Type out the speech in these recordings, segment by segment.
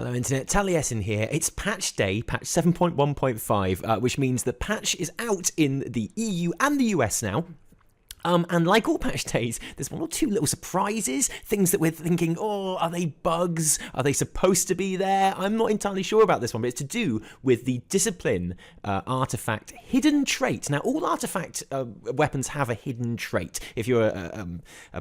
Hello Internet, Taliesin here. It's patch day, patch 7.1.5, which means the patch is out in the EU and the US now. And like all patch days, there's one or two little surprises, things that we're thinking, oh, are they bugs? Are they supposed to be there? I'm not entirely sure about this one, but it's to do with the discipline artifact hidden trait. Now, all artifact weapons have a hidden trait. If you're a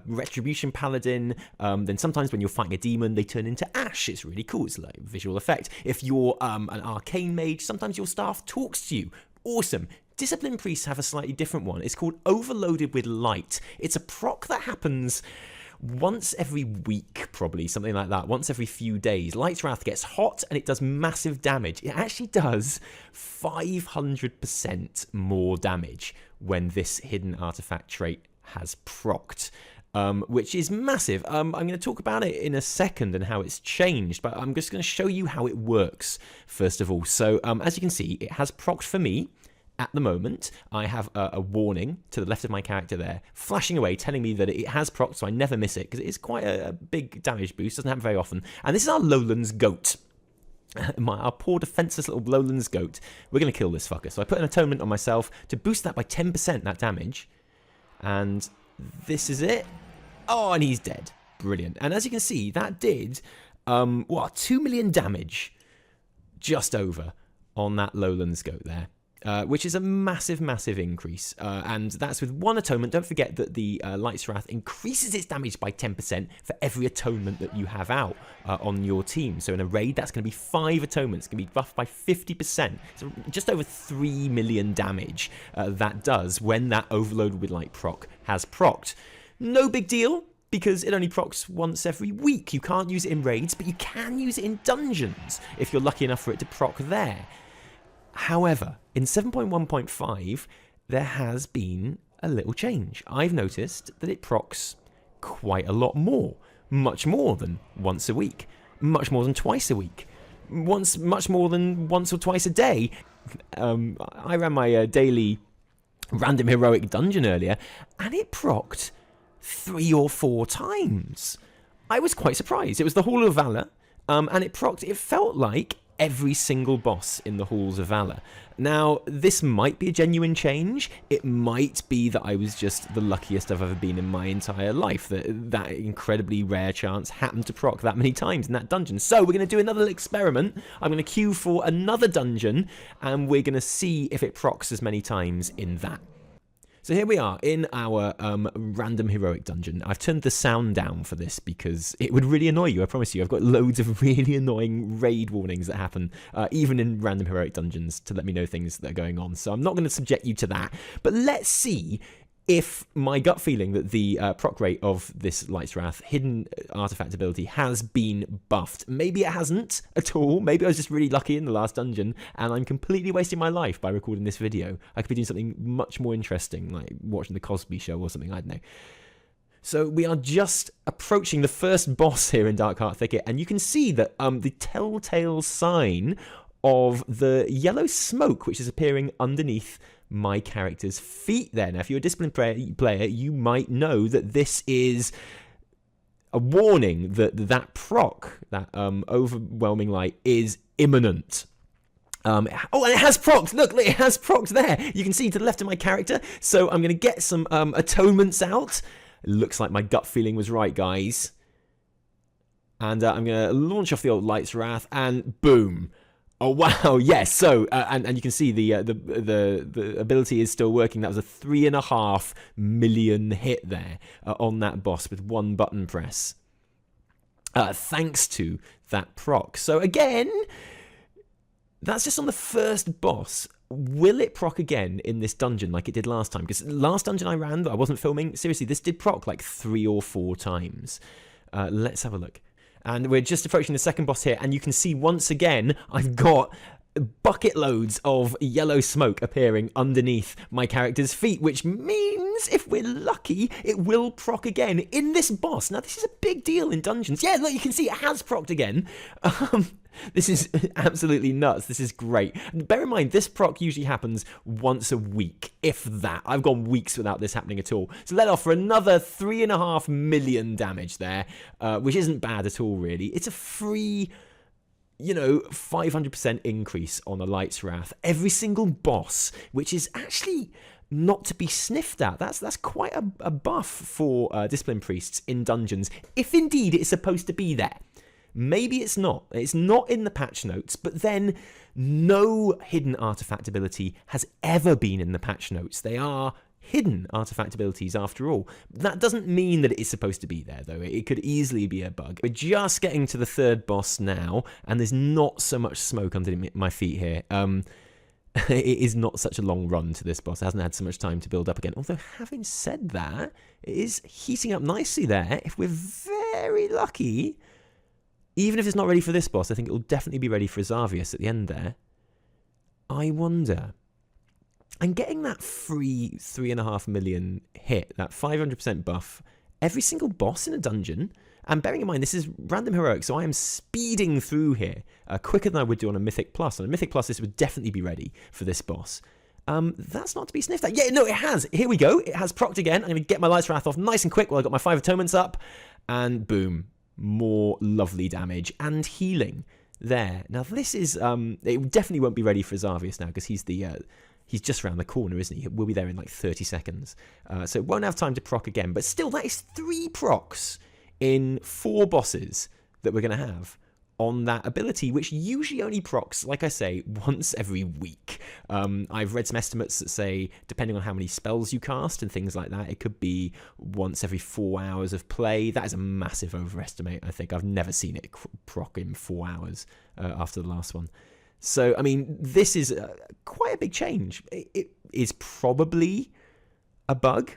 retribution paladin, then sometimes when you're fighting a demon, they turn into ash. It's really cool. It's like a visual effect. If you're an arcane mage, sometimes your staff talks to you. Awesome. Discipline priests have a slightly different one. It's called Overloaded with Light. It's a proc that happens once every week, probably, something like that, once every few days. Light's Wrath gets hot and it does massive damage. It actually does 500% more damage when this hidden artifact trait has procced. Which is massive. I'm going to talk about it in a second and how it's changed, but I'm just going to show you how it works first of all. So as you can see, it has procced for me. At the moment, I have a warning to the left of my character there, flashing away, telling me that it has proc, so I never miss it, because it is quite a big damage boost, doesn't happen very often. And this is our Lowlands goat. Our poor defenseless little Lowlands goat. We're going to kill this fucker. So I put an atonement on myself to boost that by 10%, that damage. And this is it. Oh, and he's dead. Brilliant. And as you can see, that did, 2 million damage just over on that Lowlands goat there. Which is a massive, massive increase. And that's with one atonement. Don't forget that the Light's Wrath increases its damage by 10% for every atonement that you have out on your team. So in a raid, that's going to be 5 atonements. It's going to be buffed by 50%. So just over 3 million damage that does when that Overloaded with Light proc has procced. No big deal, because it only procs once every week. You can't use it in raids, but you can use it in dungeons if you're lucky enough for it to proc there. However, in 7.1.5, there has been a little change. I've noticed that it procs quite a lot more. Much more than once a week. Much more than twice a week. Much more than once or twice a day. I ran my daily random heroic dungeon earlier, and it procced 3 or 4 times. I was quite surprised. It was the Hall of Valor, and it procced, it felt like every single boss in the Halls of Valor. Now, this might be a genuine change. It might be that I was just the luckiest I've ever been in my entire life, that incredibly rare chance happened to proc that many times in that dungeon. So we're going to do another little experiment. I'm going to queue for another dungeon, and we're going to see if it procs as many times in that. So here we are in our random heroic dungeon. I've turned the sound down for this because it would really annoy you, I promise you. I've got loads of really annoying raid warnings that happen, even in random heroic dungeons, to let me know things that are going on. So I'm not going to subject you to that. But let's see if my gut feeling that the proc rate of this Light's Wrath hidden artifact ability has been buffed. Maybe it hasn't at all. Maybe I was just really lucky in the last dungeon and I'm completely wasting my life by recording this video. I could be doing something much more interesting, like watching the Cosby Show or something, I don't know. So we are just approaching the first boss here in Darkheart Thicket, and you can see that the telltale sign of the yellow smoke which is appearing underneath my character's feet there. Now, if you're a disciplined player, you might know that this is a warning that that proc, that overwhelming light, is imminent. Oh, and it has procced. Look, it has procced there. You can see to the left of my character. So I'm going to get some atonements out. Looks like my gut feeling was right, guys. And I'm going to launch off the old Light's Wrath, and boom. Oh wow! Yes. So and you can see the ability is still working. That was a 3.5 million hit there on that boss with one button press. Thanks to that proc. So again, that's just on the first boss. Will it proc again in this dungeon like it did last time? Because last dungeon I ran that I wasn't filming, seriously, this did proc like 3 or 4 times. Let's have a look. And we're just approaching the second boss here, and you can see once again I've got bucket loads of yellow smoke appearing underneath my character's feet, which means if we're lucky it will proc again in this boss. Now this is a big deal in dungeons. Yeah, look, you can see it has procced again. This is absolutely nuts. This is great. Bear in mind, this proc usually happens once a week, if that. I've gone weeks without this happening at all. So let off for another 3.5 million damage there, which isn't bad at all, really. It's a free you know, 500% increase on a Light's Wrath. Every single boss, which is actually not to be sniffed at. That's quite a buff for Discipline Priests in dungeons, if indeed it's supposed to be there. Maybe it's not. It's not in the patch notes, but then no hidden artifact ability has ever been in the patch notes. They are hidden artifact abilities after all. That doesn't mean that it is supposed to be there, though. It could easily be a bug. We're just getting to the third boss now, and there's not so much smoke under my feet here. It is not such a long run to this boss. It hasn't had so much time to build up again. Although, having said that, it is heating up nicely there. If we're very lucky, even if it's not ready for this boss, I think it will definitely be ready for Xavius at the end there. I wonder. And getting that free 3.5 million hit, that 500% buff, every single boss in a dungeon, and bearing in mind this is random heroic, so I am speeding through here quicker than I would do on a Mythic Plus. On a Mythic Plus, this would definitely be ready for this boss. That's not to be sniffed at. Yeah, no, it has. Here we go. It has procced again. I'm going to get my Light's Wrath off nice and quick while I've got my 5 atonements up, and boom, more lovely damage and healing there. Now this is, it definitely won't be ready for Xavius now because he's just around the corner, isn't he? We'll be there in like 30 seconds. So it won't have time to proc again. But still, that is 3 procs in 4 bosses that we're going to have on that ability, which usually only procs, like I say, once every week. I've read some estimates that say, depending on how many spells you cast and things like that, it could be once every 4 hours of play. That is a massive overestimate, I think. I've never seen it proc in 4 hours after the last one. So, I mean, this is quite a big change. It is probably a bug,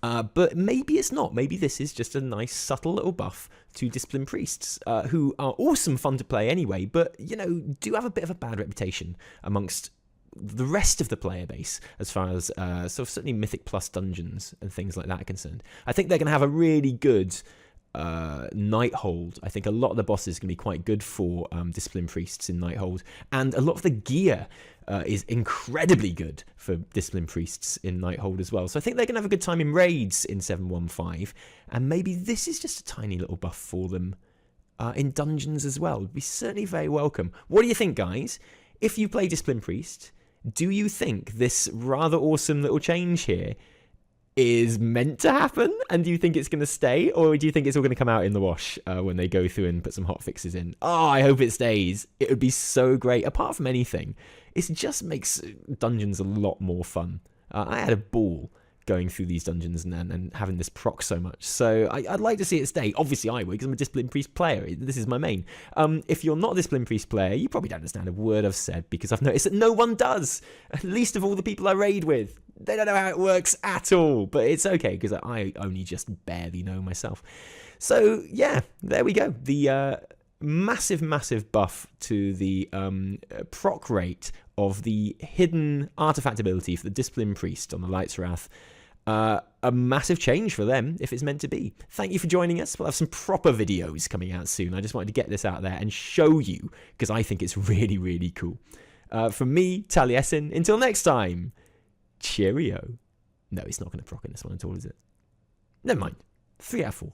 but maybe it's not. Maybe this is just a nice, subtle little buff to Discipline Priests, who are awesome fun to play anyway, but, you know, do have a bit of a bad reputation amongst the rest of the player base as far as sort of certainly Mythic Plus dungeons and things like that are concerned. I think they're going to have a really good Nighthold. I think a lot of the bosses can be quite good for Discipline Priests in Nighthold, and a lot of the gear is incredibly good for Discipline Priests in Nighthold as well. So I think they're going to have a good time in raids in 715, and maybe this is just a tiny little buff for them in dungeons as well. Would be certainly very welcome. What do you think, guys? If you play Discipline Priest, do you think this rather awesome little change here is meant to happen, and do you think it's going to stay, or do you think it's all going to come out in the wash when they go through and put some hot fixes in? Oh, I hope it stays. It would be so great. Apart from anything, it just makes dungeons a lot more fun. I had a ball going through these dungeons and having this proc so much, so I'd like to see it stay. Obviously I would, because I'm a Discipline Priest player. This is my main. If you're not a Discipline Priest player, you probably don't understand a word I've said, because I've noticed that no one does, at least of all the people I raid with. They don't know how it works at all, but it's okay, because I only just barely know myself. So yeah, there we go. The massive buff to the proc rate of the hidden artifact ability for the Discipline Priest on the Light's Wrath. A massive change for them, if it's meant to be. Thank you for joining us. We'll have some proper videos coming out soon. I just wanted to get this out there and show you, because I think it's really, really cool. From me, Taliesin, until next time, cheerio. No, it's not going to proc in this one at all, is it? Never mind. 3 out of 4.